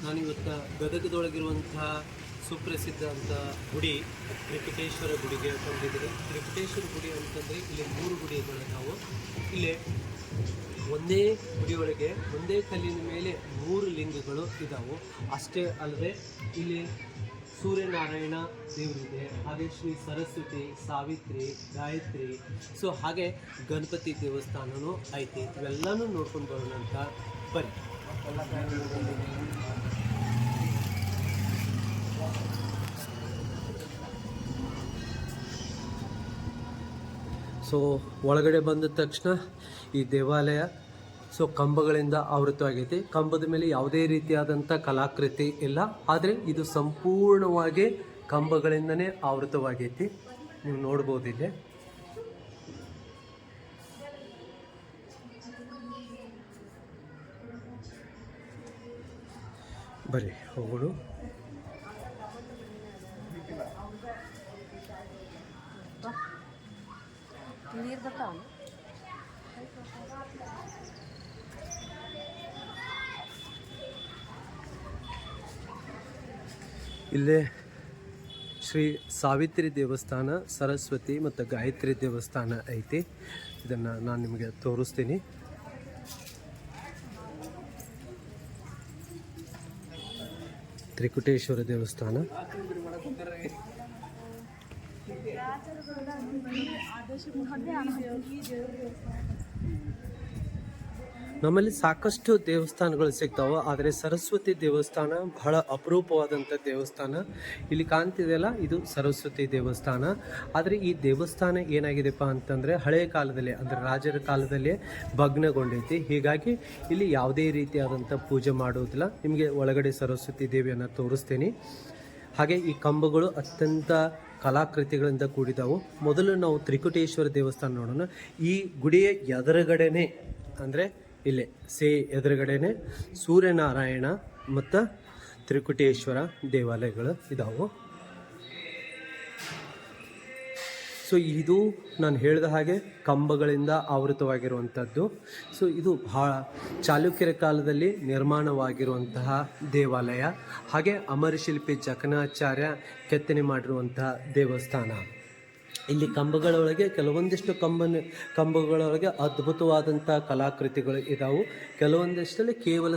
ನಾನಿವತ್ತು ಗದಗದೊಳಗಿರುವಂತಹ ಸುಪ್ರಸಿದ್ಧ ಅಂತ ಗುಡಿ ತ್ರಿಕುಟೇಶ್ವರ ಗುಡಿಗೆ ಬಂದಿದ್ದೀವಿ. ತ್ರಿಕುಟೇಶ್ವರ ಗುಡಿ ಅಂತಂದರೆ ಇಲ್ಲಿ 3 ಗುಡಿಗಳು ನಾವು ಇಲ್ಲಿ ಒಂದೇ ಗುಡಿಯೊಳಗೆ ಒಂದೇ ಕಲ್ಲಿನ ಮೇಲೆ 3 ಲಿಂಗಗಳು ಇದ್ದಾವೆ. ಅಷ್ಟೇ ಅಲ್ಲದೆ ಇಲ್ಲಿ ಸೂರ್ಯನಾರಾಯಣ ದೇವರಿದೆ, ಹಾಗೆ ಶ್ರೀ ಸರಸ್ವತಿ, ಸಾವಿತ್ರಿ, ಗಾಯತ್ರಿ, ಸೊ ಹಾಗೆ ಗಣಪತಿ ದೇವಸ್ಥಾನವೂ ಐತಿ. ಇವೆಲ್ಲನೂ ನೋಡ್ಕೊಂಡು ಬರೋಣ ಅಂತ ಬನ್ನಿ. ಸೊ ಒಳಗಡೆ ಬಂದ ತಕ್ಷಣ ಈ ದೇವಾಲಯ ಕಂಬಗಳಿಂದ ಆವೃತವಾಗೈತಿ. ಕಂಬದ ಮೇಲೆ ಯಾವುದೇ ರೀತಿಯಾದಂಥ ಕಲಾಕೃತಿ ಇಲ್ಲ, ಆದರೆ ಇದು ಸಂಪೂರ್ಣವಾಗಿ ಕಂಬಗಳಿಂದನೇ ಆವೃತವಾಗೈತಿ. ನೀವು ನೋಡ್ಬೋದು ಇಲ್ಲಿ. ಬರೀ ಹೋಗೋಣ. ಇಲ್ಲೇ ಶ್ರೀ ಸಾವಿತ್ರಿ ದೇವಸ್ಥಾನ, ಸರಸ್ವತಿ ಮತ್ತು ಗಾಯತ್ರಿ ದೇವಸ್ಥಾನ ಐತಿ. ಇದನ್ನು ನಾನು ನಿಮಗೆ ತೋರಿಸ್ತೀನಿ. ತ್ರಿಕುಟೇಶ್ವರ ದೇವಸ್ಥಾನ. ನಮ್ಮಲ್ಲಿ ಸಾಕಷ್ಟು ದೇವಸ್ಥಾನಗಳು ಸಿಗ್ತಾವೆ, ಆದರೆ ಸರಸ್ವತಿ ದೇವಸ್ಥಾನ ಬಹಳ ಅಪರೂಪವಾದಂಥ ದೇವಸ್ಥಾನ. ಇಲ್ಲಿ ಕಾಣ್ತಿದೆಯಲ್ಲ, ಇದು ಸರಸ್ವತಿ ದೇವಸ್ಥಾನ. ಆದರೆ ಈ ದೇವಸ್ಥಾನ ಏನಾಗಿದೆಪ್ಪ ಅಂತಂದರೆ ಹಳೆಯ ಕಾಲದಲ್ಲಿ, ಅಂದರೆ ರಾಜರ ಕಾಲದಲ್ಲೇ ಭಗ್ನಗೊಂಡೈತಿ. ಹೀಗಾಗಿ ಇಲ್ಲಿ ಯಾವುದೇ ರೀತಿಯಾದಂಥ ಪೂಜೆ ಮಾಡೋದಿಲ್ಲ. ನಿಮಗೆ ಒಳಗಡೆ ಸರಸ್ವತಿ ದೇವಿಯನ್ನು ತೋರಿಸ್ತೀನಿ. ಹಾಗೆ ಈ ಕಂಬಗಳು ಅತ್ಯಂತ ಕಲಾಕೃತಿಗಳಿಂದ ಕೂಡಿದವು. ಮೊದಲು ನಾವು ತ್ರಿಕುಟೇಶ್ವರ ದೇವಸ್ಥಾನ ನೋಡೋಣ. ಈ ಗುಡಿಯ ಎದುರುಗಡೆನೆ, ಅಂದರೆ ಇಲ್ಲೇ ಎದುರುಗಡೆನೆ ಸೂರ್ಯನಾರಾಯಣ ಮತ್ತು ತ್ರಿಕುಟೇಶ್ವರ ದೇವಾಲಯಗಳು ಇದಾವೆ. ಸೊ ಇದು ನಾನು ಹೇಳಿದ ಹಾಗೆ ಕಂಬಗಳಿಂದ ಆವೃತವಾಗಿರುವಂಥದ್ದು. ಸೊ ಇದು ಬಹಳ ಚಾಲುಕ್ಯರ ಕಾಲದಲ್ಲಿ ನಿರ್ಮಾಣವಾಗಿರುವಂತಹ ದೇವಾಲಯ. ಹಾಗೆ ಅಮರಶಿಲ್ಪಿ ಜಕಣಾಚಾರ್ಯ ಕೆತ್ತನೆ ಮಾಡಿರುವಂತಹ ದೇವಸ್ಥಾನ. ಇಲ್ಲಿ ಕಂಬಗಳೊಳಗೆ ಕೆಲವೊಂದಿಷ್ಟು ಕಂಬಗಳೊಳಗೆ ಅದ್ಭುತವಾದಂಥ ಕಲಾಕೃತಿಗಳು ಇದಾವೆ. ಕೆಲವೊಂದಿಷ್ಟಲ್ಲಿ ಕೇವಲ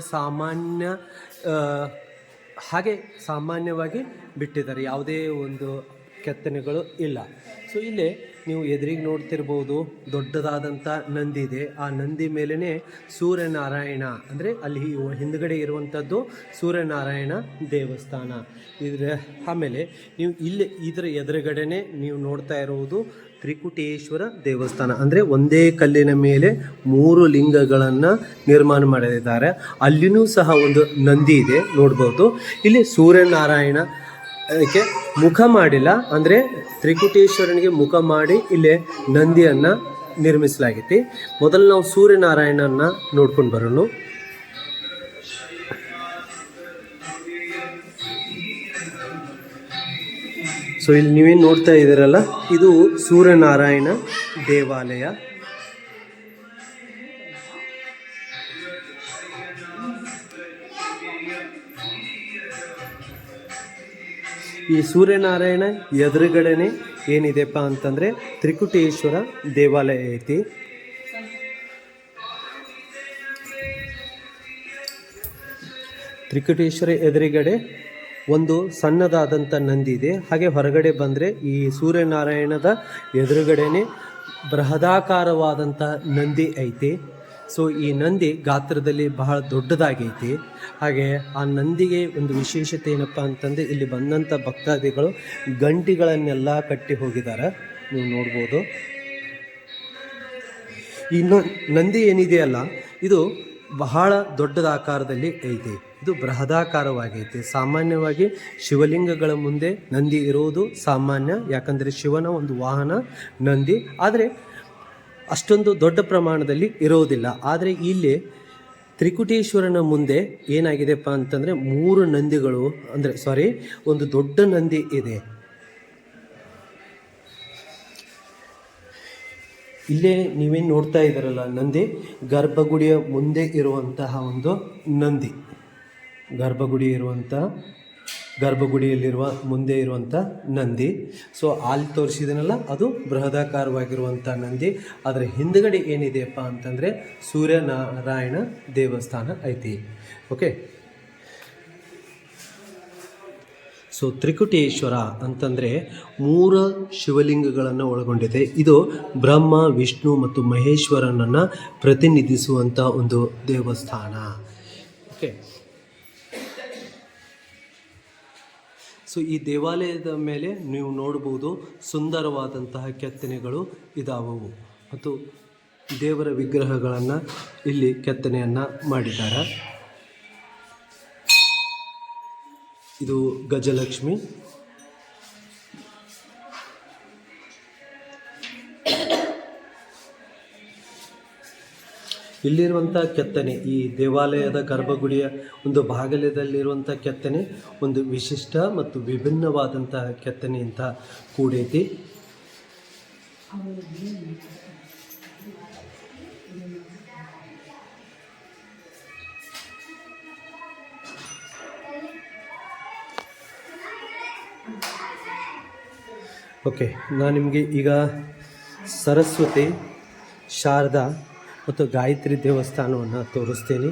ಹಾಗೆ ಸಾಮಾನ್ಯವಾಗಿ ಬಿಟ್ಟಿದ್ದಾರೆ, ಯಾವುದೇ ಒಂದು ಕೆತ್ತನೆಗಳು ಇಲ್ಲ. ಸೊ ಇಲ್ಲಿ ನೀವು ಎದುರಿಗೆ ನೋಡ್ತಿರ್ಬೋದು, ದೊಡ್ಡದಾದಂಥ ನಂದಿ ಇದೆ. ಆ ನಂದಿ ಮೇಲೇ ಸೂರ್ಯನಾರಾಯಣ, ಅಂದರೆ ಅಲ್ಲಿ ಹಿಂದುಗಡೆ ಇರುವಂಥದ್ದು ಸೂರ್ಯನಾರಾಯಣ ದೇವಸ್ಥಾನ. ಆಮೇಲೆ ನೀವು ಇಲ್ಲಿ ಇದರ ಎದುರುಗಡೆನೆ ನೀವು ನೋಡ್ತಾ ಇರುವುದು ತ್ರಿಕುಟೇಶ್ವರ ದೇವಸ್ಥಾನ. ಅಂದರೆ ಒಂದೇ ಕಲ್ಲಿನ ಮೇಲೆ 3 ಲಿಂಗಗಳನ್ನು ನಿರ್ಮಾಣ ಮಾಡಿದ್ದಾರೆ. ಅಲ್ಲಿನೂ ಸಹ ಒಂದು ನಂದಿ ಇದೆ, ನೋಡ್ಬೋದು. ಇಲ್ಲಿ ಸೂರ್ಯನಾರಾಯಣ ಅದಕ್ಕೆ ಮುಖ ಮಾಡಿಲ್ಲ, ಅಂದರೆ ತ್ರಿಕುಟೇಶ್ವರನಿಗೆ ಮುಖ ಮಾಡಿ ಇಲ್ಲೇ ನಂದಿಯನ್ನು ನಿರ್ಮಿಸಲಾಗೈತಿ. ಮೊದಲು ನಾವು ಸೂರ್ಯನಾರಾಯಣನ ನೋಡ್ಕೊಂಡು ಬರೋಣ. ಸೊ ಇಲ್ಲಿ ನೀವೇನು ನೋಡ್ತಾ ಇದ್ದೀರಲ್ಲ, ಇದು ಸೂರ್ಯನಾರಾಯಣ ದೇವಾಲಯ. ಈ ಸೂರ್ಯನಾರಾಯಣ ಎದುರುಗಡೆನೆ ಏನಿದೆಪ್ಪ ಅಂತಂದರೆ ತ್ರಿಕುಟೇಶ್ವರ ದೇವಾಲಯ ಐತಿ. ತ್ರಿಕುಟೇಶ್ವರ ಎದುರುಗಡೆ ಒಂದು ಸಣ್ಣದಾದಂಥ ನಂದಿ ಇದೆ. ಹಾಗೆ ಹೊರಗಡೆ ಬಂದರೆ ಈ ಸೂರ್ಯನಾರಾಯಣದ ಎದುರುಗಡೆನೆ ಬೃಹದಾಕಾರವಾದಂಥ ನಂದಿ ಐತಿ. ಸೊ ಈ ನಂದಿ ಗಾತ್ರದಲ್ಲಿ ಬಹಳ ದೊಡ್ಡದಾಗೈತಿ. ಹಾಗೆ ಆ ನಂದಿಗೆ ಒಂದು ವಿಶೇಷತೆ ಏನಪ್ಪ ಅಂತಂದರೆ, ಇಲ್ಲಿ ಬಂದಂಥ ಭಕ್ತಾದಿಗಳು ಗಂಟಿಗಳನ್ನೆಲ್ಲ ಕಟ್ಟಿ ಹೋಗಿದ್ದಾರೆ, ನೀವು ನೋಡ್ಬೋದು. ಈ ನಂದಿ ಏನಿದೆಯಲ್ಲ, ಇದು ಬಹಳ ದೊಡ್ಡದ ಆಕಾರದಲ್ಲಿ ಐತಿ. ಇದು ಬೃಹದಾಕಾರವಾಗೈತಿ. ಸಾಮಾನ್ಯವಾಗಿ ಶಿವಲಿಂಗಗಳ ಮುಂದೆ ನಂದಿ ಇರುವುದು ಸಾಮಾನ್ಯ, ಯಾಕಂದರೆ ಶಿವನ ಒಂದು ವಾಹನ ನಂದಿ. ಆದರೆ ಅಷ್ಟೊಂದು ದೊಡ್ಡ ಪ್ರಮಾಣದಲ್ಲಿ ಇರೋದಿಲ್ಲ. ಆದರೆ ಇಲ್ಲಿ ತ್ರಿಕುಟೇಶ್ವರನ ಮುಂದೆ ಏನಾಗಿದೆಪ್ಪ ಅಂತಂದರೆ 3 ನಂದಿಗಳು, ಅಂದರೆ ಒಂದು ದೊಡ್ಡ ನಂದಿ ಇದೆ. ಇಲ್ಲೇ ನೀವೇನು ನೋಡ್ತಾ ಇದ್ದೀರಲ್ಲ, ನಂದಿ ಗರ್ಭಗುಡಿಯ ಮುಂದೆ ಇರುವಂತಹ ಒಂದು ನಂದಿ. ಗರ್ಭಗುಡಿ ಇರುವಂಥ ಗರ್ಭಗುಡಿಯಲ್ಲಿರುವ ಮುಂದೆ ಇರುವಂಥ ನಂದಿ. ಸೊ ಅಲ್ಲಿ ತೋರಿಸಿದನಲ್ಲ ಅದು ಬೃಹದಾಕಾರವಾಗಿರುವಂಥ ನಂದಿ. ಅದರ ಹಿಂದುಗಡೆ ಏನಿದೆಯಪ್ಪ ಅಂತಂದರೆ ಸೂರ್ಯನಾರಾಯಣ ದೇವಸ್ಥಾನ ಐತಿ. ಓಕೆ. ಸೊ ತ್ರಿಕುಟೇಶ್ವರ ಅಂತಂದರೆ 3 ಶಿವಲಿಂಗಗಳನ್ನು ಒಳಗೊಂಡಿದೆ. ಇದು ಬ್ರಹ್ಮ, ವಿಷ್ಣು ಮತ್ತು ಮಹೇಶ್ವರನನ್ನು ಪ್ರತಿನಿಧಿಸುವಂಥ ಒಂದು ದೇವಸ್ಥಾನ. ಓಕೆ. ಸೊ ಈ ದೇವಾಲಯದ ಮೇಲೆ ನೀವು ನೋಡ್ಬೋದು ಸುಂದರವಾದಂತಹ ಕೆತ್ತನೆಗಳು ಇದಾವವು ಮತ್ತು ದೇವರ ವಿಗ್ರಹಗಳನ್ನು ಇಲ್ಲಿ ಕೆತ್ತನೆಯನ್ನು ಮಾಡಿದ್ದಾರೆ. ಇದು ಗಜಲಕ್ಷ್ಮಿ. ಇಲ್ಲಿರುವಂಥ ಕೆತ್ತನೆ, ಈ ದೇವಾಲಯದ ಗರ್ಭಗುಡಿಯ ಒಂದು ಬಾಗಿಲದಲ್ಲಿರುವಂಥ ಕೆತ್ತನೆ ಒಂದು ವಿಶಿಷ್ಟ ಮತ್ತು ವಿಭಿನ್ನವಾದಂತಹ ಕೆತ್ತನೆಯಿಂದ ಕೂಡೈತಿ. ಓಕೆ, ನಾನು ನಿಮಗೆ ಈಗ ಸರಸ್ವತಿ, ಶಾರದಾ ಮತ್ತು ಗಾಯತ್ರಿ ದೇವಸ್ಥಾನವನ್ನು ತೋರಿಸ್ತೀನಿ.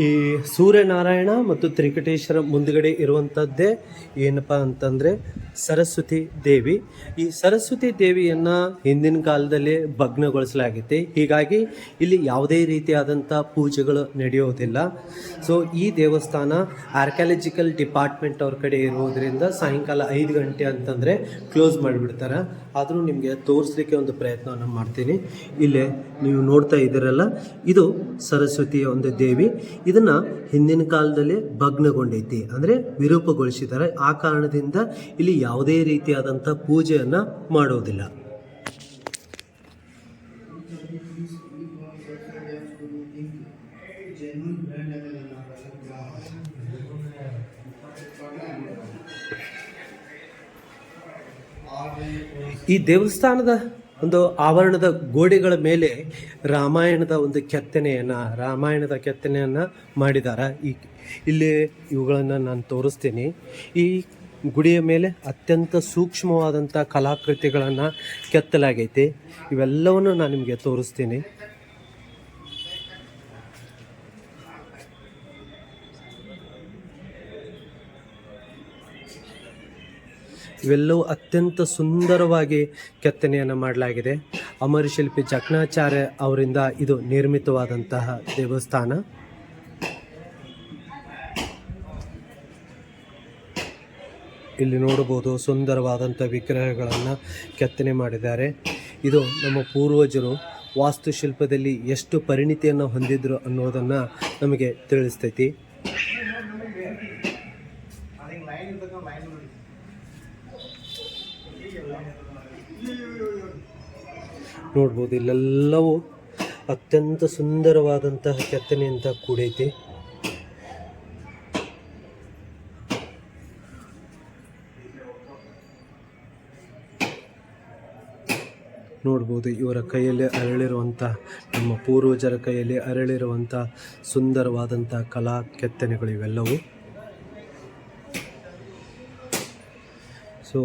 ಈ ಸೂರ್ಯನಾರಾಯಣ ಮತ್ತು ತ್ರಿಕಟೇಶ್ವರ ಮುಂದುಗಡೆ ಇರುವಂಥದ್ದೇ ಏನಪ್ಪ ಅಂತಂದರೆ ಸರಸ್ವತಿ ದೇವಿ. ಈ ಸರಸ್ವತಿ ದೇವಿಯನ್ನು ಹಿಂದಿನ ಕಾಲದಲ್ಲಿ ಭಗ್ನಗೊಳಿಸಲಾಗಿದೆ. ಹೀಗಾಗಿ ಇಲ್ಲಿ ಯಾವುದೇ ರೀತಿಯಾದಂಥ ಪೂಜೆಗಳು ನಡೆಯೋದಿಲ್ಲ. ಸೊ ಈ ದೇವಸ್ಥಾನ ಆರ್ಕಿಯಾಲಜಿಕಲ್ ಡಿಪಾರ್ಟ್ಮೆಂಟ್ ಅವ್ರ ಕಡೆ ಇರೋದರಿಂದ ಸಾಯಂಕಾಲ 5 ಗಂಟೆ ಅಂತಂದರೆ ಕ್ಲೋಸ್ ಮಾಡಿಬಿಡ್ತಾರೆ. ಆದರೂ ನಿಮಗೆ ತೋರಿಸ್ಲಿಕ್ಕೆ ಒಂದು ಪ್ರಯತ್ನವನ್ನು ಮಾಡ್ತೀನಿ. ಇಲ್ಲೇ ನೀವು ನೋಡ್ತಾ ಇದ್ದೀರಲ್ಲ, ಇದು ಸರಸ್ವತಿಯ ಒಂದು ದೇವಿ. ಇದನ್ನು ಹಿಂದಿನ ಕಾಲದಲ್ಲಿ ಭಗ್ನಗೊಂಡೈತಿ, ಅಂದರೆ ವಿರೂಪಗೊಳಿಸಿದ್ದಾರೆ. ಆ ಕಾರಣದಿಂದ ಇಲ್ಲಿ ಯಾವುದೇ ರೀತಿಯಾದಂಥ ಪೂಜೆಯನ್ನು ಮಾಡೋದಿಲ್ಲ. ಈ ದೇವಸ್ಥಾನದ ಒಂದು ಆವರಣದ ಗೋಡೆಗಳ ಮೇಲೆ ರಾಮಾಯಣದ ಕೆತ್ತನೆಯನ್ನು ಮಾಡಿದ್ದಾರೆ. ಇಲ್ಲಿ ಇವುಗಳನ್ನು ನಾನು ತೋರಿಸ್ತೀನಿ. ಈ ಗುಡಿಯ ಮೇಲೆ ಅತ್ಯಂತ ಸೂಕ್ಷ್ಮವಾದಂಥ ಕಲಾಕೃತಿಗಳನ್ನು ಕೆತ್ತಲಾಗೈತಿ. ಇವೆಲ್ಲವನ್ನು ನಾನು ನಿಮಗೆ ತೋರಿಸ್ತೀನಿ. ಇವೆಲ್ಲವೂ ಅತ್ಯಂತ ಸುಂದರವಾಗಿ ಕೆತ್ತನೆಯನ್ನು ಮಾಡಲಾಗಿದೆ. ಅಮರಶಿಲ್ಪಿ ಜಕಣಾಚಾರ್ಯ ಅವರಿಂದ ಇದು ನಿರ್ಮಿತವಾದಂತಹ ದೇವಸ್ಥಾನ. ಇಲ್ಲಿ ನೋಡಬಹುದು ಸುಂದರವಾದಂಥ ವಿಗ್ರಹಗಳನ್ನು ಕೆತ್ತನೆ ಮಾಡಿದ್ದಾರೆ. ಇದು ನಮ್ಮ ಪೂರ್ವಜರು ವಾಸ್ತುಶಿಲ್ಪದಲ್ಲಿ ಎಷ್ಟು ಪರಿಣಿತಿಯನ್ನು ಹೊಂದಿದ್ರು ಅನ್ನೋದನ್ನು ನಮಗೆ ತಿಳಿಸ್ತೈತಿ. ನೋಡ್ಬೋದು ಇಲ್ಲೆಲ್ಲವೂ ಅತ್ಯಂತ ಸುಂದರವಾದಂತಹ ಕೆತ್ತನೆಯಿಂದ ಕೂಡೈತಿ. ನೋಡ್ಬೋದು ಇವರ ಕೈಯಲ್ಲಿ ಅರಳಿರುವಂಥ, ನಮ್ಮ ಪೂರ್ವಜರ ಕೈಯಲ್ಲಿ ಅರಳಿರುವಂಥ ಸುಂದರವಾದಂಥ ಕಲಾ ಕೆತ್ತನೆಗಳು ಇವೆಲ್ಲವೂ. ಸೊ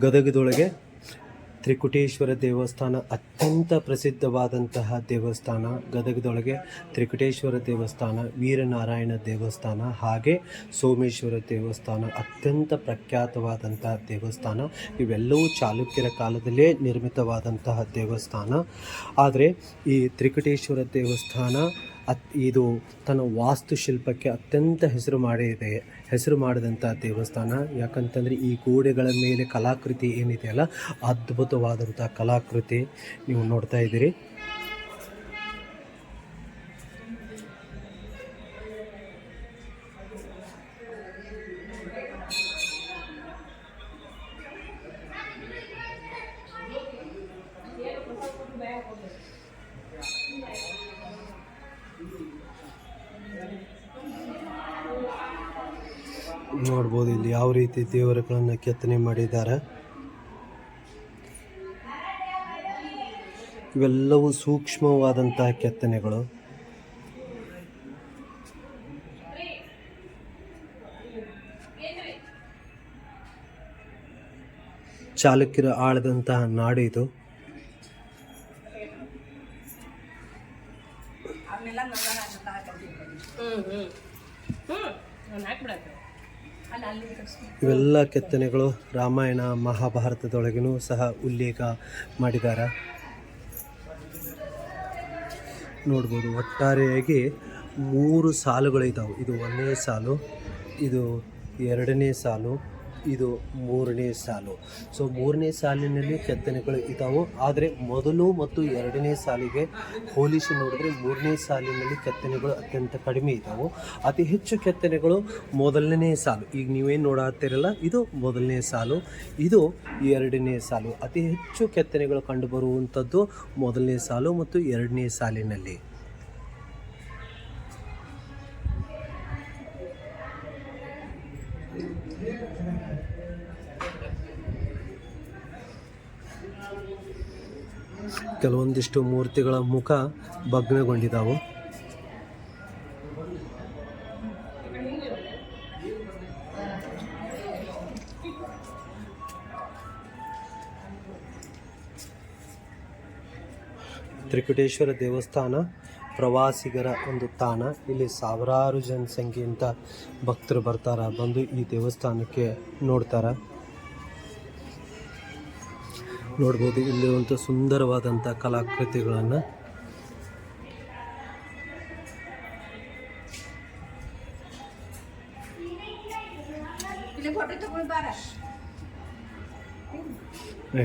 ಗದಗದೊಳಗೆ ತ್ರಿಕುಟೇಶ್ವರ ದೇವಸ್ಥಾನ ಅತ್ಯಂತ ಪ್ರಸಿದ್ಧವಾದಂತಹ ದೇವಸ್ಥಾನ. ಗದಗದೊಳಗೆ ತ್ರಿಕುಟೇಶ್ವರ ದೇವಸ್ಥಾನ, ವೀರನಾರಾಯಣ ದೇವಸ್ಥಾನ, ಹಾಗೆ ಸೋಮೇಶ್ವರ ದೇವಸ್ಥಾನ ಅತ್ಯಂತ ಪ್ರಖ್ಯಾತವಾದಂತಹ ದೇವಸ್ಥಾನ. ಇವೆಲ್ಲವೂ ಚಾಲುಕ್ಯರ ಕಾಲದಲ್ಲೇ ನಿರ್ಮಿತವಾದಂತಹ ದೇವಸ್ಥಾನ. ಆದರೆ ಈ ತ್ರಿಕುಟೇಶ್ವರ ದೇವಸ್ಥಾನ ಇದು ತನ್ನ ವಾಸ್ತುಶಿಲ್ಪಕ್ಕೆ ಅತ್ಯಂತ ಹೆಸರು ಮಾಡಿದಂಥ ದೇವಸ್ಥಾನ. ಯಾಕಂತಂದರೆ ಈ ಗೋಡೆಗಳ ಮೇಲೆ ಕಲಾಕೃತಿ ಏನಿದೆಯಲ್ಲ, ಅದ್ಭುತವಾದಂಥ ಕಲಾಕೃತಿ ನೀವು ನೋಡ್ತಾ ಇದ್ದೀರಿ. ನೋಡ್ಬೋದು ಇಲ್ಲಿ ಯಾವ ರೀತಿ ದೇವರುಗಳನ್ನು ಕೆತ್ತನೆ ಮಾಡಿದ್ದಾರೆ. ಇವೆಲ್ಲವೂ ಸೂಕ್ಷ್ಮವಾದಂತಹ ಕೆತ್ತನೆಗಳು. ಚಾಲುಕ್ಯರು ಆಳದಂತಹ ನಾಡು ಇದು. ಇವೆಲ್ಲ ಕೆತ್ತನೆಗಳು ರಾಮಾಯಣ ಮಹಾಭಾರತದೊಳಗಿನೂ ಸಹ ಉಲ್ಲೇಖ ಮಾಡಿದ್ದಾರೆ. ನೋಡ್ಬೋದು ಒಟ್ಟಾರೆಯಾಗಿ 3 ಸಾಲುಗಳು ಇದ್ದಾವೆ. ಇದು 1ನೇ ಸಾಲು, ಇದು 2ನೇ ಸಾಲು, ಇದು 3ನೇ ಸಾಲು. ಸೊ 3ನೇ ಸಾಲಿನಲ್ಲಿ ಕೆತ್ತನೆಗಳು ಇದ್ದಾವೆ. ಆದರೆ ಮೊದಲು ಮತ್ತು 2ನೇ ಸಾಲಿಗೆ ಹೋಲಿಸಿ ನೋಡಿದ್ರೆ 3ನೇ ಸಾಲಿನಲ್ಲಿ ಕೆತ್ತನೆಗಳು ಅತ್ಯಂತ ಕಡಿಮೆ ಇದ್ದಾವೆ. ಅತಿ ಹೆಚ್ಚು ಕೆತ್ತನೆಗಳು 1ನೇ ಸಾಲು. ಈಗ ನೀವೇನು ನೋಡಾತ್ತಿರಲ್ಲ, ಇದು 1ನೇ ಸಾಲು, ಇದು 2ನೇ ಸಾಲು. ಅತಿ ಹೆಚ್ಚು ಕೆತ್ತನೆಗಳು ಕಂಡುಬರುವಂಥದ್ದು 1ನೇ ಸಾಲು ಮತ್ತು 2ನೇ ಸಾಲಿನಲ್ಲಿ. ಕೆಲವೊಂದಿಷ್ಟು ಮೂರ್ತಿಗಳ ಮುಖ ಭಗ್ನಗೊಂಡಿದ್ದಾವೆ. ತ್ರಿಕೂಟೇಶ್ವರ ದೇವಸ್ಥಾನ ಪ್ರವಾಸಿಗರ ಒಂದು ತಾಣ. ಇಲ್ಲಿ ಸಾವಿರಾರು ಜನಸಂಖ್ಯೆಯಿಂದ ಭಕ್ತರು ಬರ್ತಾರೆ, ಬಂದು ಈ ದೇವಸ್ಥಾನಕ್ಕೆ ನೋಡ್ತಾರೆ. ನೋಡ್ಬೋದು ಇಲ್ಲಿರುವಂಥ ಸುಂದರವಾದಂಥ ಕಲಾಕೃತಿಗಳನ್ನು.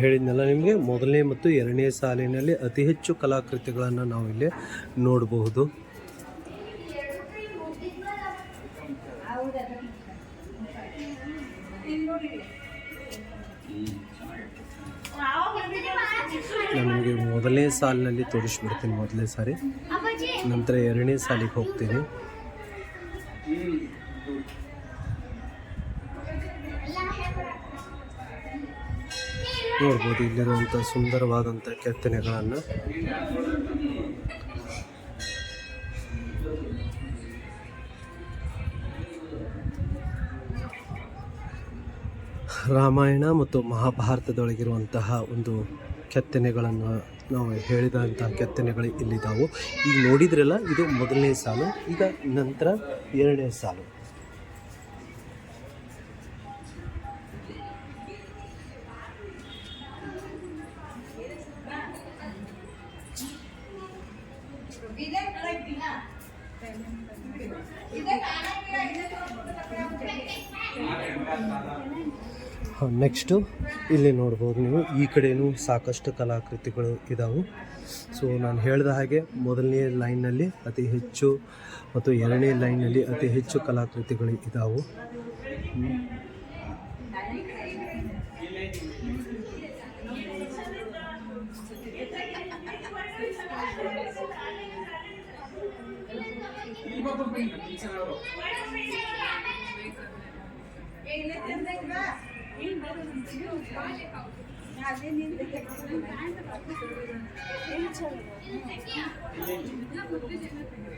ಹೇಳಿದ್ನಲ್ಲ ನಿಮಗೆ, 1ನೇ ಮತ್ತು 2ನೇ ಸಾಲಿನಲ್ಲಿ ಅತಿ ಹೆಚ್ಚು ಕಲಾಕೃತಿಗಳನ್ನು ನಾವು ಇಲ್ಲಿ ನೋಡಬಹುದು. ನಾನು ನಿಮಗೆ 1ನೇ ಸಾಲಿನಲ್ಲಿ ತೋರಿಸ್ಬಿಡ್ತೀನಿ ಮೊದಲನೇ ಸಾರಿ, ನಂತರ 2ನೇ ಸಾಲಿಗೆ ಹೋಗ್ತೀನಿ. ನೋಡ್ಬೋದು ಇಲ್ಲಿರುವಂಥ ಸುಂದರವಾದಂಥ ಕೆತ್ತನೆಗಳನ್ನು. ರಾಮಾಯಣ ಮತ್ತು ಮಹಾಭಾರತದೊಳಗಿರುವಂತಹ ಒಂದು ಕೆತ್ತನೆಗಳನ್ನು ನಾವು ಹೇಳಿದಂತಹ ಕೆತ್ತನೆಗಳು ಇಲ್ಲಿದ್ದಾವೆ. ಈಗ ನೋಡಿದ್ರಲ್ಲ, ಇದು 1ನೇ ಸಾಲು, ಈಗ ನಂತರ 2ನೇ ಸಾಲು. ನೆಕ್ಸ್ಟು ಇಲ್ಲಿ ನೋಡ್ಬೋದು ನೀವು, ಈ ಕಡೆಯೂ ಸಾಕಷ್ಟು ಕಲಾಕೃತಿಗಳು ಇದ್ದಾವೆ. ಸೊ ನಾನು ಹೇಳಿದ ಹಾಗೆ 1ನೇ ಲೈನ್ನಲ್ಲಿ ಅತಿ ಹೆಚ್ಚು ಮತ್ತು 2ನೇ ಲೈನ್ನಲ್ಲಿ ಅತಿ ಹೆಚ್ಚು ಕಲಾಕೃತಿಗಳು ಇದ್ದಾವೆ.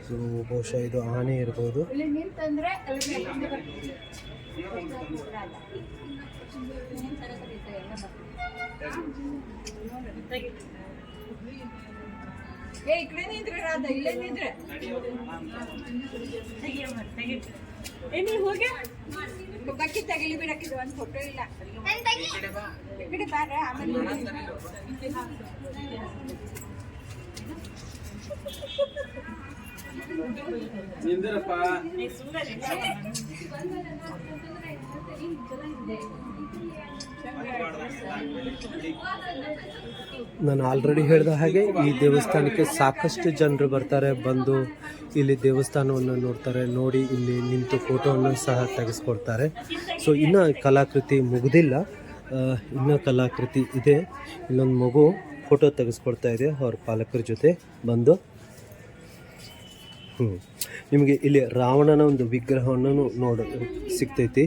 ಸೊ ಬಹುಶಃ ಇದು ಆನೆ ಇರ್ಬೋದು. ಇಲ್ಲೇ ನಿಂತ್ರೆ ಹೋಗಿ ಬಕ್ಕಿ ತೆಗಿಲಿ ಬಿಡಕ್ಕಿದ್ದು ಒಂದು ಫೋಟೋ ಇಲ್ಲ. ಬಿಡಿ ಬಾರ ಆಮೇಲೆ ನಿಂದಿರಪ್ಪ. ನಾನು ಆಲ್ರೆಡಿ ಹೇಳಿದ ಹಾಗೆ ಈ ದೇವಸ್ಥಾನಕ್ಕೆ ಸಾಕಷ್ಟು ಜನರು ಬರ್ತಾರೆ, ಬಂದು ಇಲ್ಲಿ ದೇವಸ್ಥಾನವನ್ನು ನೋಡ್ತಾರೆ, ನೋಡಿ ಇಲ್ಲಿ ನಿಂತು ಫೋಟೋವನ್ನು ಸಹ ತೆಗೆಸ್ಕೊಡ್ತಾರೆ. ಸೊ ಇನ್ನೂ ಕಲಾಕೃತಿ ಮುಗಿದಿಲ್ಲ, ಇನ್ನೂ ಕಲಾಕೃತಿ ಇದೆ. ಇಲ್ಲೊಂದು ಮಗು ಫೋಟೋ ತೆಗೆಸ್ಕೊಡ್ತಾ ಇದೆ ಅವ್ರ ಪಾಲಕರ ಜೊತೆ ಬಂದು. ನಿಮಗೆ ಇಲ್ಲಿ ರಾವಣನ ಒಂದು ವಿಗ್ರಹವನ್ನು ಸಿಗ್ತೈತಿ.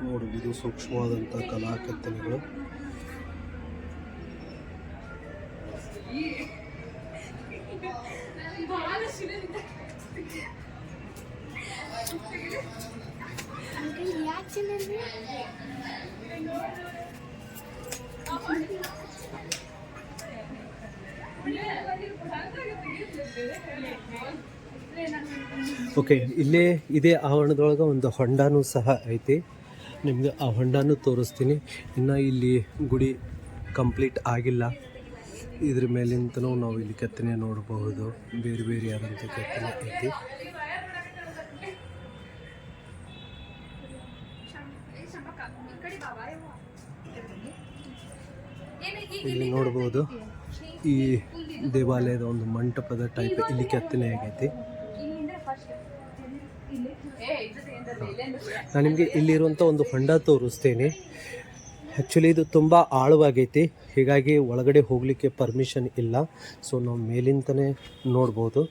ನೋಡಿ, ಇದು ಸೂಕ್ಷ್ಮವಾದಂಥ ಕಲಾ ಕೆತ್ತನೆಗಳು. ಓಕೆ, ಇಲ್ಲೇ ಇದೇ ಆವರಣದೊಳಗೆ ಒಂದು ಹೊಂಡನೂ ಸಹ ಐತಿ. ನಿಮಗೆ ಆ ಹೊಂಡನೂ ತೋರಿಸ್ತೀನಿ. ಇನ್ನು ಇಲ್ಲಿ ಗುಡಿ ಕಂಪ್ಲೀಟ್ ಆಗಿಲ್ಲ. ಇದ್ರ ಮೇಲಿಂತನೂ ನಾವು ಇಲ್ಲಿ ಕೆತ್ತನೆ ನೋಡಬಹುದು. ಬೇರೆ ಬೇರೆ ಆದಂಥ ಕೆತ್ತನೆ ಐತಿ. ಇಲ್ಲಿ ನೋಡ್ಬೋದು, ಈ ದೇವಾಲಯದ ಒಂದು ಮಂಟಪದ ಟೈಪ್ ಇಲ್ಲಿ ಕೆತ್ತನೆ ಆಗೈತಿ. ನಾನು ನಿಮಗೆ ಇಲ್ಲಿರುವಂಥ ಒಂದು ಹೊಂಡ ತೋರಿಸ್ತೇನೆ. ಆ್ಯಕ್ಚುಲಿ ಇದು ತುಂಬ ಆಳವಾಗೈತಿ, ಹೀಗಾಗಿ ಒಳಗಡೆ ಹೋಗಲಿಕ್ಕೆ ಪರ್ಮಿಷನ್ ಇಲ್ಲ. ಸೊ ನಾವು ಮೇಲಿಂದನೇ ನೋಡ್ಬೋದು.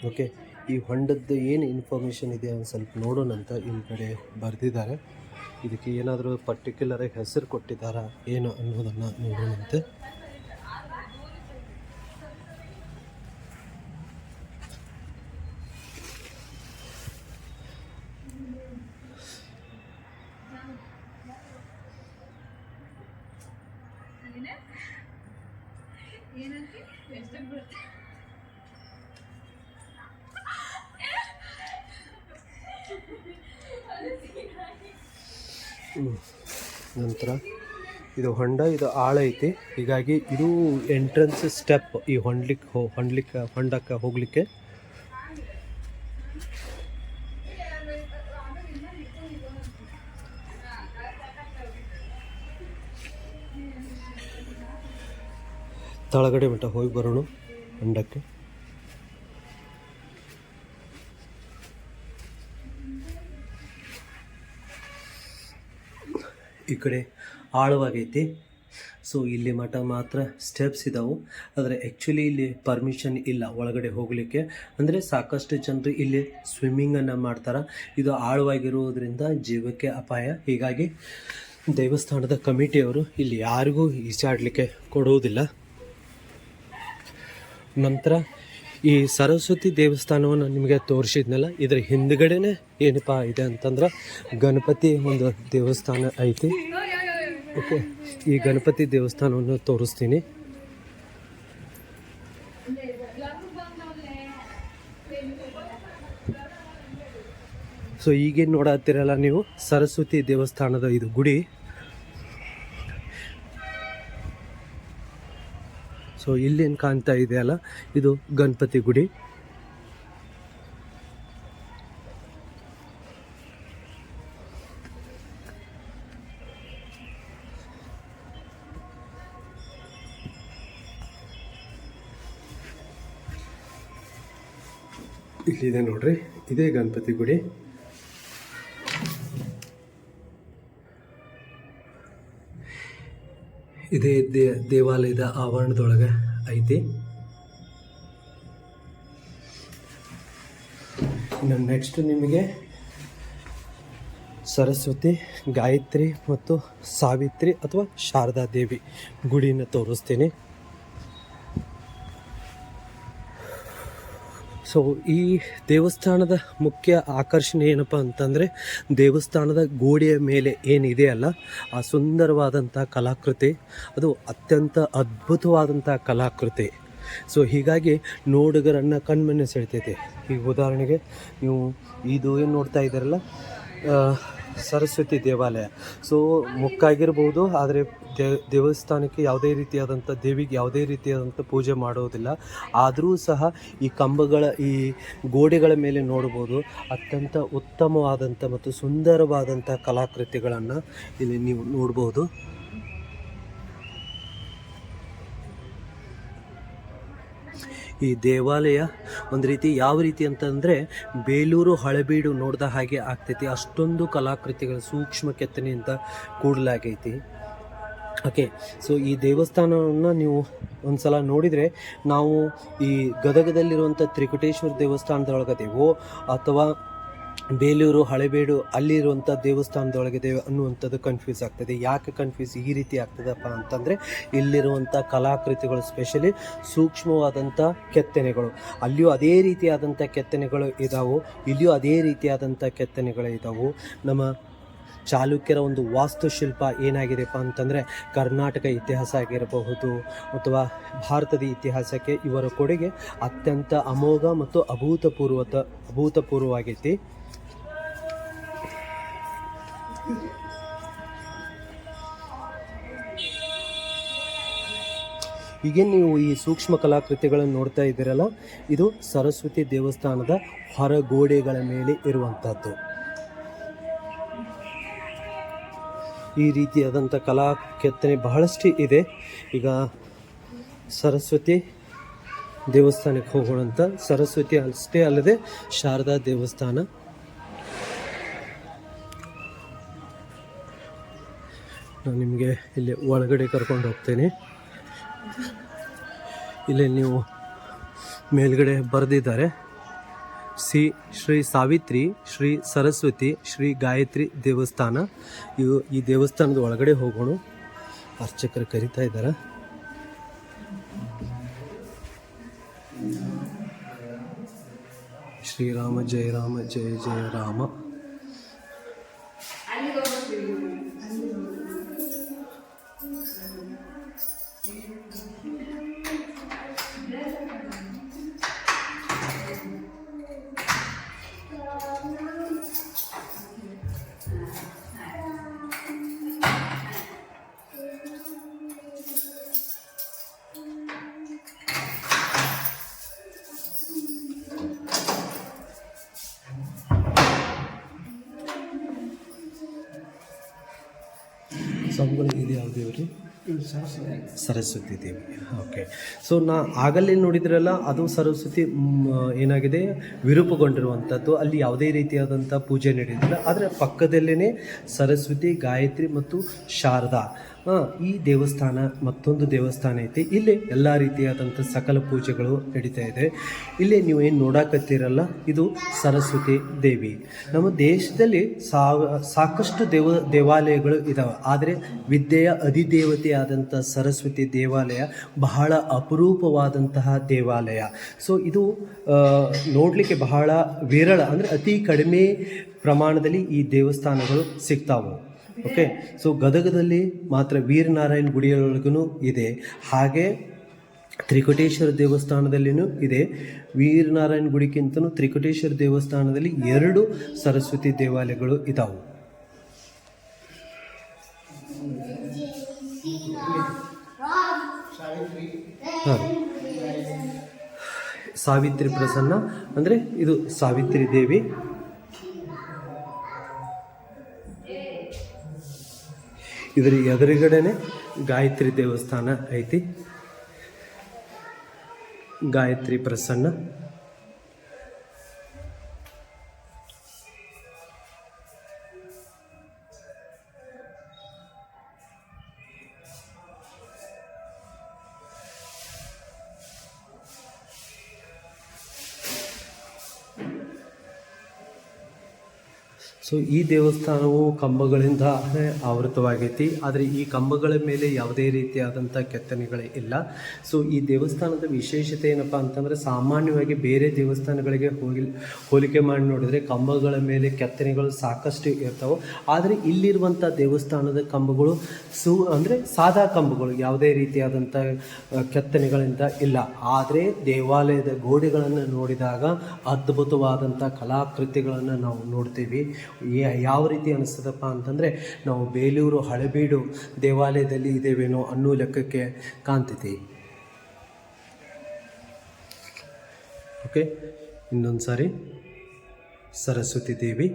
ಓಕೆ, ಈ ಹೊಂಡದ್ದು ಏನು ಇನ್ಫಾರ್ಮೇಷನ್ ಇದೆ ಒಂದು ಸ್ವಲ್ಪ ನೋಡೋಣಂತ. ಇಲ್ಲಿ ಕಡೆ ಬರೆದಿದ್ದಾರೆ. ಇದಕ್ಕೆ ಏನಾದರೂ ಪರ್ಟಿಕ್ಯುಲರಾಗಿ ಹೆಸರು ಕೊಟ್ಟಿದ್ದಾರಾ ಏನು ಅನ್ನೋದನ್ನು ನೋಡೋಣಂತೆ. ನಂತರ ಇದು ಹೊಂಡ, ಇದು ಆಳ ಐತಿ. ಹೀಗಾಗಿ ಇದು ಎಂಟ್ರೆನ್ಸ್ ಸ್ಟೆಪ್ ಈ ಹೊಂಡಕ್ಕೆ ಹೋಗಲಿಕ್ಕೆ. ತಳಗಡೆ ಮಟ್ಟ ಹೋಗಿ ಬರೋಣ ಹೊಂಡಕ್ಕೆ. ಈ ಕಡೆ ಆಳವಾಗೈತಿ. ಸೊ ಇಲ್ಲಿ ಮಠ ಮಾತ್ರ ಸ್ಟೆಪ್ಸ್ ಇದ್ದಾವೆ. ಆದರೆ ಆ್ಯಕ್ಚುಲಿ ಇಲ್ಲಿ ಪರ್ಮಿಷನ್ ಇಲ್ಲ ಒಳಗಡೆ ಹೋಗಲಿಕ್ಕೆ. ಅಂದರೆ ಸಾಕಷ್ಟು ಜನರು ಇಲ್ಲಿ ಸ್ವಿಮ್ಮಿಂಗನ್ನು ಮಾಡ್ತಾರೆ. ಇದು ಆಳವಾಗಿರುವುದರಿಂದ ಜೀವಕ್ಕೆ ಅಪಾಯ. ಹೀಗಾಗಿ ದೇವಸ್ಥಾನದ ಕಮಿಟಿಯವರು ಇಲ್ಲಿ ಯಾರಿಗೂ ಈಜಾಡಲಿಕ್ಕೆ ಕೊಡುವುದಿಲ್ಲ. ನಂತರ ಈ ಸರಸ್ವತಿ ದೇವಸ್ಥಾನವನ್ನು ನಿಮಗೆ ತೋರಿಸಿದ್ನಲ್ಲ, ಇದರ ಹಿಂದ್ಗಡೆನೇ ಏನಪ್ಪ ಇದೆ ಅಂತಂದ್ರೆ ಗಣಪತಿ ಒಂದು ದೇವಸ್ಥಾನ ಐತಿ. ಓಕೆ, ಈ ಗಣಪತಿ ದೇವಸ್ಥಾನವನ್ನು ತೋರಿಸ್ತೀನಿ. ಸೊ ಈಗೇನು ನೋಡತ್ತೀರಲ್ಲ ನೀವು, ಸರಸ್ವತಿ ದೇವಸ್ಥಾನದ ಇದು ಗುಡಿ. ಸೊ ಇಲ್ಲೇನು ಕಾಣ್ತಾ ಇದೆಯಲ್ಲ, ಇದು ಗಣಪತಿ ಗುಡಿ. ಇಲ್ಲಿದೆ ನೋಡ್ರಿ, ಇದೇ ಗಣಪತಿ ಗುಡಿ. ಇದೇ ದೇವಾಲಯದ ಆವರಣದೊಳಗೆ ಐತಿ. ಇನ್ನು ನೆಕ್ಸ್ಟ್ ನಿಮಗೆ ಸರಸ್ವತಿ, ಗಾಯತ್ರಿ ಮತ್ತು ಸಾವಿತ್ರಿ ಅಥವಾ ಶಾರದಾ ದೇವಿ ಗುಡಿನ ತೋರಿಸ್ತೀನಿ. ಸೊ ಈ ದೇವಸ್ಥಾನದ ಮುಖ್ಯ ಆಕರ್ಷಣೆ ಏನಪ್ಪ ಅಂತಂದರೆ, ದೇವಸ್ಥಾನದ ಗೋಡೆಯ ಮೇಲೆ ಏನಿದೆಯಲ್ಲ ಆ ಸುಂದರವಾದಂಥ ಕಲಾಕೃತಿ, ಅದು ಅತ್ಯಂತ ಅದ್ಭುತವಾದಂಥ ಕಲಾಕೃತಿ. ಸೊ ಹೀಗಾಗಿ ನೋಡುಗರನ್ನು ಕಣ್ಮನೆ ಸೆಳಿತೈತೆ. ಈಗ ಉದಾಹರಣೆಗೆ ನೀವು ಇದು ಏನು ನೋಡ್ತಾ ಇದ್ದಾರಲ್ಲ, ಸರಸ್ವತಿ ದೇವಾಲಯ. ಸೊ ಮುಕ್ಕಾಗಿರ್ಬೋದು, ಆದರೆ ದೇವಸ್ಥಾನಕ್ಕೆ ಯಾವುದೇ ರೀತಿಯಾದಂಥ ದೇವಿಗೆ ಯಾವುದೇ ರೀತಿಯಾದಂಥ ಪೂಜೆ ಮಾಡೋದಿಲ್ಲ. ಆದರೂ ಸಹ ಈ ಕಂಬಗಳ ಈ ಗೋಡೆಗಳ ಮೇಲೆ ನೋಡ್ಬೋದು ಅತ್ಯಂತ ಉತ್ತಮವಾದಂಥ ಮತ್ತು ಸುಂದರವಾದಂಥ ಕಲಾಕೃತಿಗಳನ್ನು ಇಲ್ಲಿ ನೀವು ನೋಡ್ಬೋದು. ಈ ದೇವಾಲಯ ಒಂದು ರೀತಿ ಯಾವ ರೀತಿ ಅಂತಂದರೆ ಬೇಲೂರು ಹಳೆಬೀಡು ನೋಡಿದ ಹಾಗೆ ಆಗ್ತೈತಿ. ಅಷ್ಟೊಂದು ಕಲಾಕೃತಿಗಳು ಸೂಕ್ಷ್ಮ ಕೆತ್ತನೆಯಿಂದ ಕೂಡಲಾಗೈತಿ. ಓಕೆ, ಸೊ ಈ ದೇವಸ್ಥಾನವನ್ನು ನೀವು ಒಂದು ಸಲ ನೋಡಿದರೆ, ನಾವು ಈ ಗದಗದಲ್ಲಿರುವಂಥ ತ್ರಿಕುಟೇಶ್ವರ ದೇವಸ್ಥಾನದೊಳಗದೇವೋ ಅಥವಾ ಬೇಲೂರು ಹಳೆಬೀಡು ಅಲ್ಲಿರುವಂಥ ದೇವಸ್ಥಾನದೊಳಗಿದ್ದೇವೆ ಅನ್ನುವಂಥದ್ದು ಕನ್ಫ್ಯೂಸ್ ಆಗ್ತದೆ. ಯಾಕೆ ಕನ್ಫ್ಯೂಸ್ ಈ ರೀತಿ ಆಗ್ತದಪ್ಪ ಅಂತಂದರೆ, ಇಲ್ಲಿರುವಂಥ ಕಲಾಕೃತಿಗಳು ಸ್ಪೆಷಲಿ ಸೂಕ್ಷ್ಮವಾದಂಥ ಕೆತ್ತನೆಗಳು, ಅಲ್ಲಿಯೂ ಅದೇ ರೀತಿಯಾದಂಥ ಕೆತ್ತನೆಗಳು ಇದ್ದಾವೆ, ಇಲ್ಲಿಯೂ ಅದೇ ರೀತಿಯಾದಂಥ ಕೆತ್ತನೆಗಳು ಇದ್ದಾವೆ. ನಮ್ಮ ಚಾಲುಕ್ಯರ ಒಂದು ವಾಸ್ತುಶಿಲ್ಪ ಏನಾಗಿದೆಪ್ಪ ಅಂತಂದರೆ, ಕರ್ನಾಟಕ ಇತಿಹಾಸ ಆಗಿರಬಹುದು ಅಥವಾ ಭಾರತದ ಇತಿಹಾಸಕ್ಕೆ ಇವರ ಕೊಡುಗೆ ಅತ್ಯಂತ ಅಮೋಘ ಮತ್ತು ಅಭೂತಪೂರ್ವವಾಗೈತಿ. ಈಗ ನೀವು ಈ ಸೂಕ್ಷ್ಮ ಕಲಾಕೃತಿಗಳನ್ನು ನೋಡ್ತಾ ಇದ್ದೀರಲ್ಲ, ಇದು ಸರಸ್ವತಿ ದೇವಸ್ಥಾನದ ಹೊರಗೋಡೆಗಳ ಮೇಲೆ ಇರುವಂಥದ್ದು. ಈ ರೀತಿಯಾದಂಥ ಕಲಾ ಕೆತ್ತನೆ ಬಹಳಷ್ಟು ಇದೆ. ಈಗ ಸರಸ್ವತಿ ದೇವಸ್ಥಾನಕ್ಕೆ ಹೋಗೋಣಂತ. ಸರಸ್ವತಿ ಅಷ್ಟೇ ಅಲ್ಲದೆ ಶಾರದಾ ದೇವಸ್ಥಾನ, ನಾನು ನಿಮಗೆ ಇಲ್ಲಿ ಒಳಗಡೆ ಕರ್ಕೊಂಡು ಹೋಗ್ತೇನೆ. ಇಲ್ಲಿ ನೀವು ಮೇಲ್ಗಡೆ ಬರೆದಿದ್ದಾರೆ, ಶ್ರೀ ಸಾವಿತ್ರಿ, ಶ್ರೀ ಸರಸ್ವತಿ, ಶ್ರೀ ಗಾಯತ್ರಿ ದೇವಸ್ಥಾನ. ಈ ದೇವಸ್ಥಾನದ ಒಳಗಡೆ ಹೋಗೋಣ. ಅರ್ಚಕರು ಕರೀತಾ ಇದ್ದಾರೆ. ಶ್ರೀರಾಮ ಜಯ ರಾಮ ಜಯ ಜಯ ರಾಮ. ಇದು ಯಾವ ದೇವರು? ಸರಸ್ವತಿ ದೇವಿ. ಓಕೆ, ಸೊ ಆಗಲೇ ನೋಡಿದ್ರಲ್ಲ, ಅದು ಸರಸ್ವತಿ ಏನಾಗಿದೆ, ವಿರೂಪಗೊಂಡಿರುವಂಥದ್ದು. ಅಲ್ಲಿ ಯಾವುದೇ ರೀತಿಯಾದಂಥ ಪೂಜೆ ನಡೆಯೋದಿಲ್ಲ. ಆದರೆ ಪಕ್ಕದಲ್ಲೇ ಸರಸ್ವತಿ, ಗಾಯತ್ರಿ ಮತ್ತು ಶಾರದಾ ಈ ದೇವಸ್ಥಾನ, ಮತ್ತೊಂದು ದೇವಸ್ಥಾನ ಐತಿ. ಇಲ್ಲಿ ಎಲ್ಲ ರೀತಿಯಾದಂಥ ಸಕಲ ಪೂಜೆಗಳು ನಡೀತಾ ಇದೆ. ಇಲ್ಲಿ ನೀವು ಏನು ನೋಡಕತ್ತೀರಲ್ಲ, ಇದು ಸರಸ್ವತಿ ದೇವಿ. ನಮ್ಮ ದೇಶದಲ್ಲಿ ಸಾಕಷ್ಟು ದೇವಾಲಯಗಳು ಇದ್ದಾವೆ, ಆದರೆ ವಿದ್ಯೆಯ ಅಧಿದೇವತೆಯಾದಂಥ ಸರಸ್ವತಿ ದೇವಾಲಯ ಬಹಳ ಅಪರೂಪವಾದಂತಹ ದೇವಾಲಯ. ಸೊ ಇದು ನೋಡಲಿಕ್ಕೆ ಬಹಳ ವಿರಳ, ಅಂದರೆ ಅತಿ ಕಡಿಮೆ ಪ್ರಮಾಣದಲ್ಲಿ ಈ ದೇವಸ್ಥಾನಗಳು ಸಿಗ್ತಾವೆ. ಓಕೆ, ಸೊ ಗದಗದಲ್ಲಿ ಮಾತ್ರ ವೀರನಾರಾಯಣ ಗುಡಿಯೊಳಗೂ ಇದೆ, ಹಾಗೆ ತ್ರಿಕುಟೇಶ್ವರ ದೇವಸ್ಥಾನದಲ್ಲಿಯೂ ಇದೆ. ವೀರನಾರಾಯಣ ಗುಡಿಗಿಂತಲೂ ತ್ರಿಕುಟೇಶ್ವರ ದೇವಸ್ಥಾನದಲ್ಲಿ 2 ಸರಸ್ವತಿ ದೇವಾಲಯಗಳು ಇದ್ದಾವೆ. ಸಾವಿತ್ರಿ ಪ್ರಸನ್ನ ಅಂದರೆ ಇದು ಸಾವಿತ್ರಿ ದೇವಿ. ಇದರ ಎದುರುಗಡೆನೆ ಗಾಯತ್ರಿ ದೇವಸ್ಥಾನ ಐತಿ, ಗಾಯತ್ರಿ ಪ್ರಸನ್ನ. ಸೊ ಈ ದೇವಸ್ಥಾನವು ಕಂಬಗಳಿಂದ ಆವೃತವಾಗೈತಿ, ಆದರೆ ಈ ಕಂಬಗಳ ಮೇಲೆ ಯಾವುದೇ ರೀತಿಯಾದಂಥ ಕೆತ್ತನೆಗಳೇ ಇಲ್ಲ. ಸೊ ಈ ದೇವಸ್ಥಾನದ ವಿಶೇಷತೆ ಏನಪ್ಪ ಅಂತಂದರೆ, ಸಾಮಾನ್ಯವಾಗಿ ಬೇರೆ ದೇವಸ್ಥಾನಗಳಿಗೆ ಹೋಲಿಕೆ ಮಾಡಿ ನೋಡಿದರೆ ಕಂಬಗಳ ಮೇಲೆ ಕೆತ್ತನೆಗಳು ಸಾಕಷ್ಟು ಇರ್ತವೆ. ಆದರೆ ಇಲ್ಲಿರುವಂಥ ದೇವಸ್ಥಾನದ ಕಂಬಗಳು ಅಂದರೆ ಸಾದಾ ಕಂಬಗಳು, ಯಾವುದೇ ರೀತಿಯಾದಂಥ ಕೆತ್ತನೆಗಳಿಂದ ಇಲ್ಲ. ಆದರೆ ದೇವಾಲಯದ ಗೋಡೆಗಳನ್ನು ನೋಡಿದಾಗ ಅದ್ಭುತವಾದಂಥ ಕಲಾಕೃತಿಗಳನ್ನು ನಾವು ನೋಡ್ತೀವಿ. ಯಾವ ರೀತಿ ಅನಿಸ್ತದಪ್ಪ ಅಂತಂದರೆ ನಾವು ಬೇಲೂರು ಹಳೆಬೀಡು ದೇವಾಲಯದಲ್ಲಿ ಇದ್ದೇವೇನೋ ಅನ್ನೋ ಲೆಕ್ಕಕ್ಕೆ ಕಾಣ್ತೈತಿ. ಓಕೆ, ಇನ್ನೊಂದು ಸಾರಿ ಸರಸ್ವತಿ ದೇವಿ.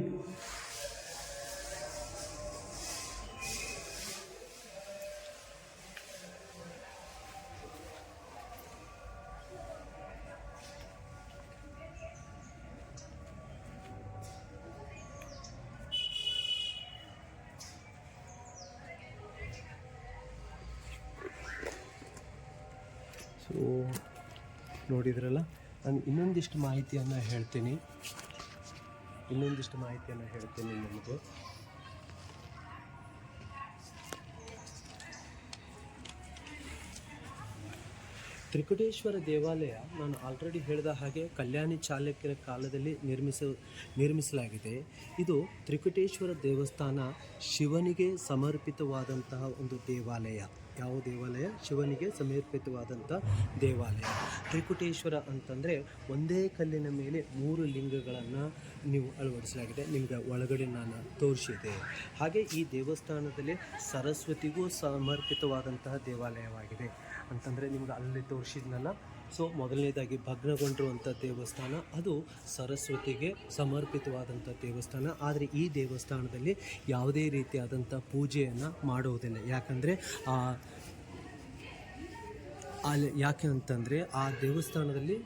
ಸೊ ನೋಡಿದ್ರಲ್ಲ, ನಾನು ಇನ್ನೊಂದಿಷ್ಟು ಮಾಹಿತಿಯನ್ನು ಹೇಳ್ತೀನಿ ನಿಮಗೆ. ತ್ರಿಕುಟೇಶ್ವರ ದೇವಾಲಯ ನಾನು ಆಲ್ರೆಡಿ ಹೇಳಿದ ಹಾಗೆ ಕಲ್ಯಾಣಿ ಚಾಲುಕ್ಯರ ಕಾಲದಲ್ಲಿ ನಿರ್ಮಿಸಲಾಗಿದೆ. ಇದು ತ್ರಿಕುಟೇಶ್ವರ ದೇವಸ್ಥಾನ ಶಿವನಿಗೆ ಸಮರ್ಪಿತವಾದಂತಹ ಒಂದು ದೇವಾಲಯ. ಯಾವ ದೇವಾಲಯ? ಶಿವನಿಗೆ ಸಮರ್ಪಿತವಾದಂಥ ದೇವಾಲಯ. ತ್ರಿಕುಟೇಶ್ವರ ಅಂತಂದರೆ ಒಂದೇ ಕಲ್ಲಿನ ಮೇಲೆ 3 ಲಿಂಗಗಳನ್ನು ನೀವು ಅಳವಡಿಸಲಾಗಿದೆ. ನಿಮಗೆ ಒಳಗಡೆ ನಾನು ತೋರಿಸಿದೆ. ಹಾಗೆ ಈ ದೇವಸ್ಥಾನದಲ್ಲಿ ಸರಸ್ವತಿಗೂ ಸಮರ್ಪಿತವಾದಂತಹ ದೇವಾಲಯವಾಗಿದೆ ಅಂತಂದರೆ ನಿಮ್ಗೆ ಅಲ್ಲಿ ತೋರಿಸಿದ್ನಲ್ಲ. ಸೊ ಮೊದಲನೇದಾಗಿ ಭಗ್ನಗೊಂಡಿರುವಂಥ ದೇವಸ್ಥಾನ ಅದು ಸರಸ್ವತಿಗೆ ಸಮರ್ಪಿತವಾದಂಥ ದೇವಸ್ಥಾನ. ಆದರೆ ಈ ದೇವಸ್ಥಾನದಲ್ಲಿ ಯಾವುದೇ ರೀತಿಯಾದಂಥ ಪೂಜೆಯನ್ನು ಮಾಡುವುದಿಲ್ಲ. ಯಾಕೆ ಅಂತಂದರೆ ಆ ದೇವಸ್ಥಾನದಲ್ಲಿ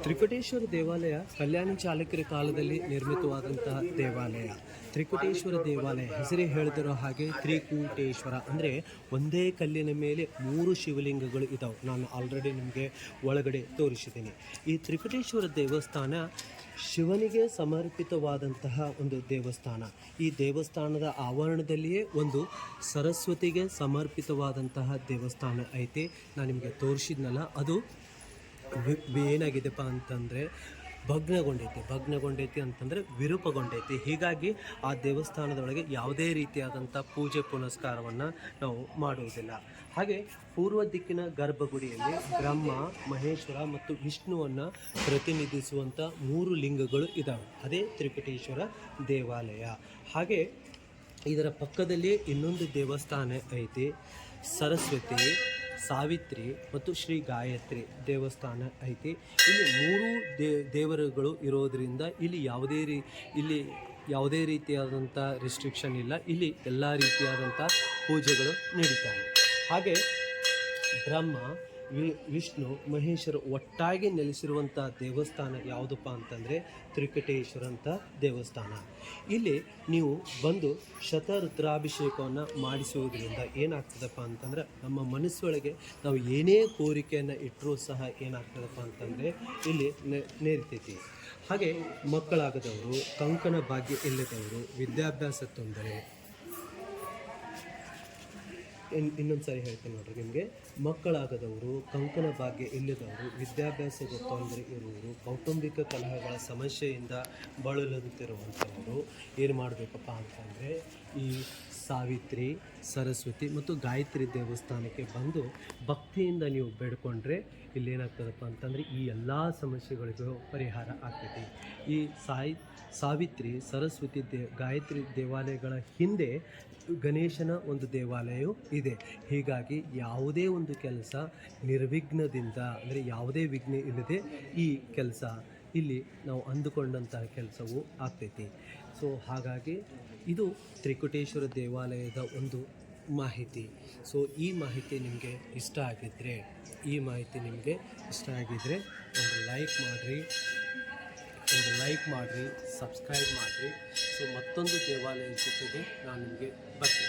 ತ್ರಿಕುಟೇಶ್ವರ ದೇವಾಲಯ ಕಲ್ಯಾಣಿ ಚಾಲುಕ್ಯರ ಕಾಲದಲ್ಲಿ ನಿರ್ಮಿತವಾದಂತಹ ದೇವಾಲಯ. ತ್ರಿಕುಟೇಶ್ವರ ದೇವಾಲಯ ಹೆಸರೇ ಹೇಳ್ತಿರೋ ಹಾಗೆ ತ್ರಿಕೂಟೇಶ್ವರ ಅಂದರೆ ಒಂದೇ ಕಲ್ಲಿನ ಮೇಲೆ 3 ಶಿವಲಿಂಗಗಳು ಇದ್ದಾವೆ. ನಾನು ಆಲ್ರೆಡಿ ನಿಮಗೆ ಒಳಗಡೆ ತೋರಿಸಿದ್ದೀನಿ. ಈ ತ್ರಿಕುಟೇಶ್ವರ ದೇವಸ್ಥಾನ ಶಿವನಿಗೆ ಸಮರ್ಪಿತವಾದಂತಹ ಒಂದು ದೇವಸ್ಥಾನ. ಈ ದೇವಸ್ಥಾನದ ಆವರಣದಲ್ಲಿಯೇ ಒಂದು ಸರಸ್ವತಿಗೆ ಸಮರ್ಪಿತವಾದಂತಹ ದೇವಸ್ಥಾನ ಐತೆ. ನಾನು ನಿಮಗೆ ತೋರಿಸಿದ್ನಲ್ಲ, ಅದು ಏನಾಗಿದೆಪ್ಪ ಅಂತಂದರೆ ಭಗ್ನಗೊಂಡೈತಿ ಅಂತಂದರೆ ವಿರೂಪಗೊಂಡೈತಿ. ಹೀಗಾಗಿ ಆ ದೇವಸ್ಥಾನದೊಳಗೆ ಯಾವುದೇ ರೀತಿಯಾದಂಥ ಪೂಜೆ ಪುನಸ್ಕಾರವನ್ನು ನಾವು ಮಾಡುವುದಿಲ್ಲ. ಹಾಗೆ ಪೂರ್ವ ದಿಕ್ಕಿನ ಗರ್ಭಗುಡಿಯಲ್ಲಿ ಬ್ರಹ್ಮ, ಮಹೇಶ್ವರ ಮತ್ತು ವಿಷ್ಣುವನ್ನು ಪ್ರತಿನಿಧಿಸುವಂಥ 3 ಲಿಂಗಗಳು ಇದ್ದಾವೆ. ಅದೇ ತ್ರಿಕುಟೇಶ್ವರ ದೇವಾಲಯ. ಹಾಗೆ ಇದರ ಪಕ್ಕದಲ್ಲಿ ಇನ್ನೊಂದು ದೇವಸ್ಥಾನ ಐತಿ. ಸರಸ್ವತಿ, ಸಾವಿತ್ರಿ ಮತ್ತು ಶ್ರೀ ಗಾಯತ್ರಿ ದೇವಸ್ಥಾನ ಐತಿ. ಇಲ್ಲಿ 3 ದೇವರುಗಳು ಇರೋದರಿಂದ ಇಲ್ಲಿ ಯಾವುದೇ ರೀತಿಯಾದಂಥ ರಿಸ್ಟ್ರಿಕ್ಷನ್ ಇಲ್ಲ. ಇಲ್ಲಿ ಎಲ್ಲ ರೀತಿಯಾದಂಥ ಪೂಜೆಗಳು ನಡೀತಾವೆ. ಹಾಗೆ ಬ್ರಹ್ಮ, ವಿಷ್ಣು, ಮಹೇಶ್ವರ ಒಟ್ಟಾಗಿ ನೆಲೆಸಿರುವಂಥ ದೇವಸ್ಥಾನ ಯಾವುದಪ್ಪ ಅಂತಂದರೆ ತ್ರಿಕುಟೇಶ್ವರ ಅಂತ ದೇವಸ್ಥಾನ. ಇಲ್ಲಿ ನೀವು ಬಂದು ಶತರುದ್ರಾಭಿಷೇಕವನ್ನು ಮಾಡಿಸುವುದರಿಂದ ಏನಾಗ್ತದಪ್ಪ ಅಂತಂದರೆ ನಮ್ಮ ಮನಸ್ಸೊಳಗೆ ನಾವು ಏನೇ ಕೋರಿಕೆಯನ್ನು ಇಟ್ಟರೂ ಸಹ ಏನಾಗ್ತದಪ್ಪ ಅಂತಂದರೆ ಇಲ್ಲಿ ನೇರ್ತೈತಿ. ಹಾಗೆ ಮಕ್ಕಳಾಗದವರು, ಕಂಕಣ ಭಾಗ್ಯ ಇಲ್ಲದವರು, ವಿದ್ಯಾಭ್ಯಾಸ ತೊಂದರೆ, ಇನ್ನೊಂದು ಸಾರಿ ಹೇಳ್ತೀನಿ ನೋಡ್ರಿ ನಿಮಗೆ. ಮಕ್ಕಳಾಗದವರು, ಕಂಕಣ ಭಾಗ್ಯ ಇಲ್ಲದವರು, ವಿದ್ಯಾಭ್ಯಾಸದ ತೊಂದರೆ ಇರುವವರು, ಕೌಟುಂಬಿಕ ಕಲಹಗಳ ಸಮಸ್ಯೆಯಿಂದ ಬಳಲುತ್ತಿರುವಂಥವರು ಏನು ಮಾಡಬೇಕಪ್ಪ ಅಂತಂದರೆ ಈ ಸಾವಿತ್ರಿ, ಸರಸ್ವತಿ ಮತ್ತು ಗಾಯತ್ರಿ ದೇವಸ್ಥಾನಕ್ಕೆ ಬಂದು ಭಕ್ತಿಯಿಂದ ನೀವು ಬೇಡ್ಕೊಂಡ್ರೆ ಇಲ್ಲೇನಾಗ್ತದಪ್ಪ ಅಂತಂದರೆ ಈ ಎಲ್ಲ ಸಮಸ್ಯೆಗಳಿಗೂ ಪರಿಹಾರ ಆಗ್ತೈತಿ. ಈ ಸಾವಿತ್ರಿ, ಸರಸ್ವತಿ, ಗಾಯತ್ರಿ ದೇವಾಲಯಗಳ ಹಿಂದೆ ಗಣೇಶನ ಒಂದು ದೇವಾಲಯವು ಇದೆ. ಹೀಗಾಗಿ ಯಾವುದೇ ಒಂದು ಕೆಲಸ ನಿರ್ವಿಘ್ನದಿಂದ ಅಂದರೆ ಯಾವುದೇ ವಿಘ್ನ ಇಲ್ಲದೆ ಈ ಕೆಲಸ ಇಲ್ಲಿ ನಾವು ಅಂದುಕೊಂಡಂತಹ ಕೆಲಸವು ಆಗ್ತೈತಿ. ಸೊ ಹಾಗಾಗಿ ಇದು ತ್ರಿಕುಟೇಶ್ವರ ದೇವಾಲಯದ ಒಂದು ಮಾಹಿತಿ. ಸೊ ಈ ಮಾಹಿತಿ ನಿಮಗೆ ಇಷ್ಟ ಆಗಿದ್ದರೆ ಒಂದು ಲೈಕ್ ಮಾಡಿರಿ, ಸಬ್ಸ್ಕ್ರೈಬ್ ಮಾಡಿರಿ. ಸೊ ಮತ್ತೊಂದು ದೇವಾಲಯದ ಜೊತೆಗೆ ನಾನು ನಿಮಗೆ ಬರ್ತೀನಿ.